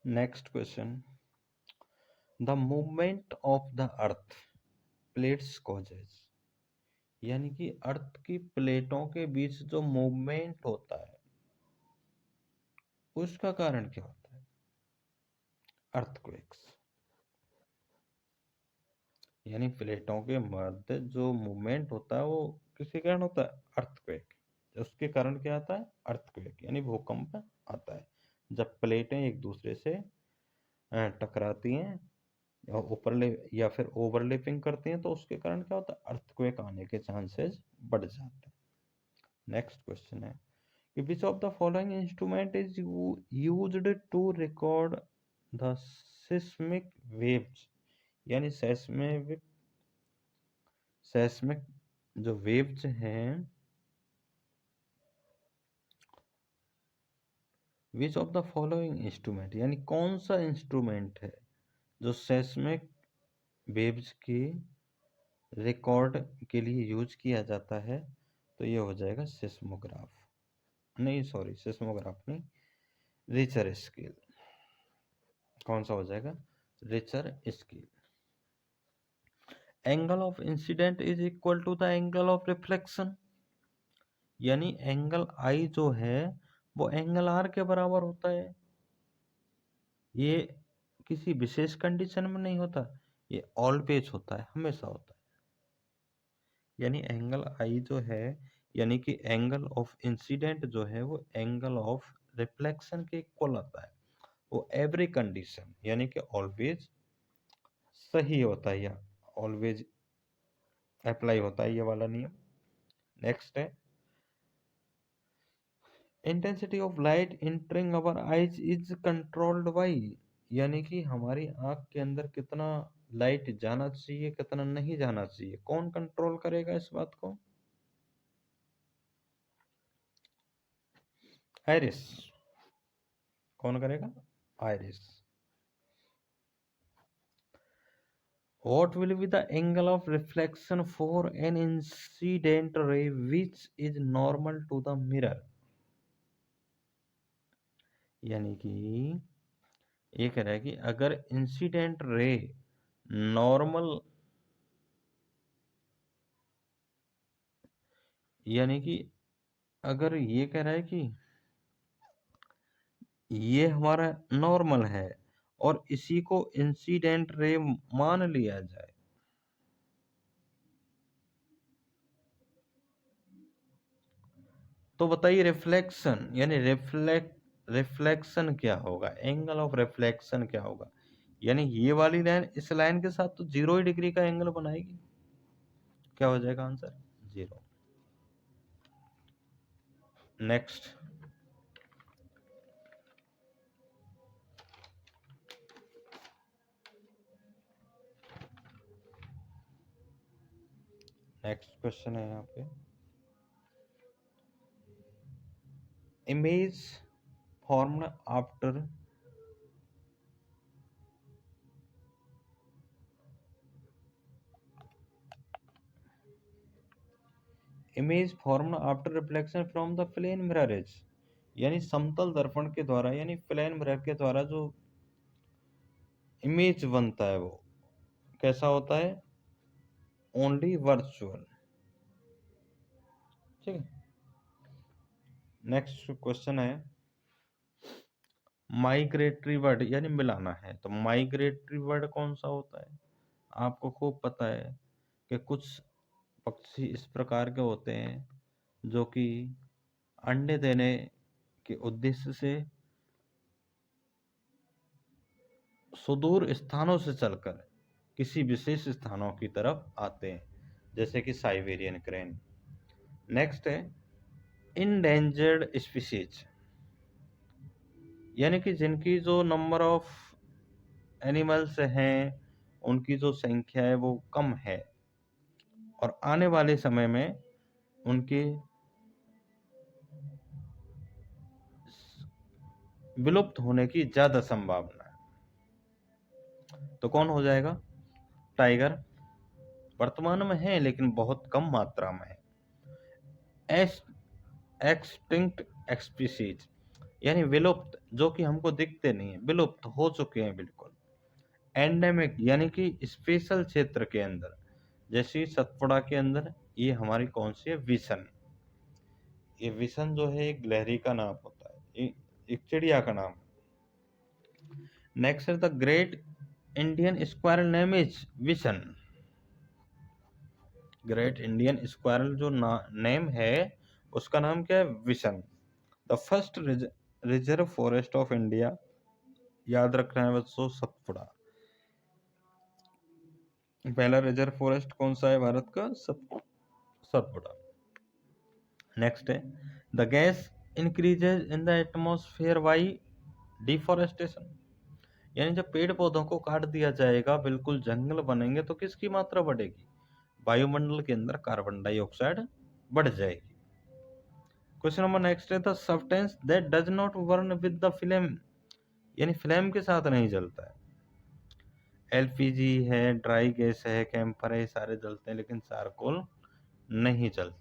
Next question, the movement of the earth plates causes, यानी कि अर्थ की प्लेटों के बीच जो मूवमेंट होता है उसका कारण क्या होता है? अर्थक्वेक्स, यानी प्लेटों के मध्य जो मूवमेंट होता है वो किसके कारण होता है? अर्थक्वेक। उसके कारण क्या आता है? अर्थक्वेक, यानी भूकंप आता है जब प्लेटें एक दूसरे से टकराती हैं या फिर ओवरलैपिंग करती हैं, तो उसके कारण क्या होता है? अर्थक्वेक आने के चांसेस बढ़ जाते हैं। नेक्स्ट क्वेश्चन है कि which of the following instrument is used to record the seismic waves, यानी सेस्मिक जो वेव्स हैं, which of the following instrument, यानी कौन सा इंस्ट्रूमेंट है जो सेस्मिक वेव्स की रिकॉर्ड के लिए यूज किया जाता है? तो ये हो जाएगा सिस्मोग्राफ, नहीं सॉरी सिस्मोग्राफ नहीं, रिचर स्केल। कौन सा हो जाएगा? Richter scale. Angle of incidence is equal to the angle of reflection, यानी एंगल आई जो है वो एंगल आर के बराबर होता है। ये किसी विशेष कंडीशन में नहीं होता, ये ऑलवेज होता है, हमेशा होता है। यानी एंगल आई जो है, यानी कि एंगल ऑफ इंसिडेंट जो है वो एंगल ऑफ रिफ्लेक्शन के इक्वल आता है। वो एवरी कंडीशन यानी कि ऑलवेज सही होता है, या ऑलवेज अप्लाई होता है ये वाला नियम। नेक्स्ट है, intensity of light entering our eyes is controlled by, यानी कि हमारी आंख के अंदर कितना लाइट जाना चाहिए कितना नहीं जाना चाहिए, कौन कंट्रोल करेगा इस बात को? आइरिस। कौन करेगा? Iris. What will be the angle of reflection for an incident ray which is normal to the mirror, यानी कि ये कह रहा है कि अगर इंसिडेंट रे नॉर्मल, यानी कि अगर ये कह रहा है कि ये हमारा नॉर्मल है और इसी को इंसिडेंट रे मान लिया जाए, तो बताइए रिफ्लेक्शन यानी रिफ्लेक्शन क्या होगा? एंगल ऑफ रिफ्लेक्शन क्या होगा? यानी ये वाली लाइन इस लाइन के साथ तो 0 डिग्री का एंगल बनाएगी। क्या हो जाएगा आंसर? 0। नेक्स्ट, नेक्स्ट क्वेश्चन है यहाँ पे, image formed after reflection from the plane mirror is, यानी समतल दर्पण के द्वारा यानी प्लेन मिरर के द्वारा जो इमेज बनता है वो कैसा होता है? Only virtual. ठीक है। नेक्स्ट क्वेश्चन है, माइग्रेटरी बर्ड यानी मिलाना है, तो माइग्रेटरी बर्ड कौन सा होता है? आपको खूब पता है कि कुछ पक्षी इस प्रकार के होते हैं जो कि अंडे देने के उद्देश्य से सुदूर स्थानों से चलकर किसी विशेष स्थानों की तरफ आते हैं, जैसे कि साइबेरियन क्रेन। नेक्स्ट है इंडेंजर्ड स्पीशीज, यानी कि जिनकी जो नंबर ऑफ एनिमल्स हैं उनकी जो संख्या है वो कम है और आने वाले समय में उनके विलुप्त होने की ज्यादा संभावना है। तो कौन हो जाएगा? टाइगर। वर्तमान में है लेकिन बहुत कम मात्रा में है। एक्सटिंक्ट स्पीशीज, यानी विलुप्त, जो कि हमको दिखते नहीं है, विलुप्त हो चुके हैं बिल्कुल। एंडेमिक यानी कि स्पेशल क्षेत्र के अंदर, जैसे सतपुड़ा के अंदर, ये हमारी कौन सी है, विसन। ये विसन जो है एक गिलहरी का नाम होता है, एक चिड़िया का नाम। नेक्स्ट है the great Indian squirrel name is विसन। ग्रेट इंडियन स्क्वायरल जो नेम है उसका नाम क्या है, विसन। The first reserve forest of India, याद रखना है बच्चों, सतपुड़ा। पहला रिजर्व फॉरेस्ट कौन सा है भारत का, सतपुड़ा। नेक्स्ट है the gas increases in the atmosphere by deforestation. यानी जब पेड़ पौधों को काट दिया जाएगा, बिल्कुल जंगल बनेंगे, तो किसकी मात्रा बढ़ेगी, वायुमंडल के अंदर कार्बन डाइऑक्साइड बढ़ जाएगी। क्वेश्चन नंबर नेक्स्ट है the substance that does not burn with the flame, यानी फ्लेम के साथ नहीं जलता है। एलपीजी है, ड्राई गैस है, कैंपर है, सारे जलते हैं, लेकिन चारकोल नहीं जलता।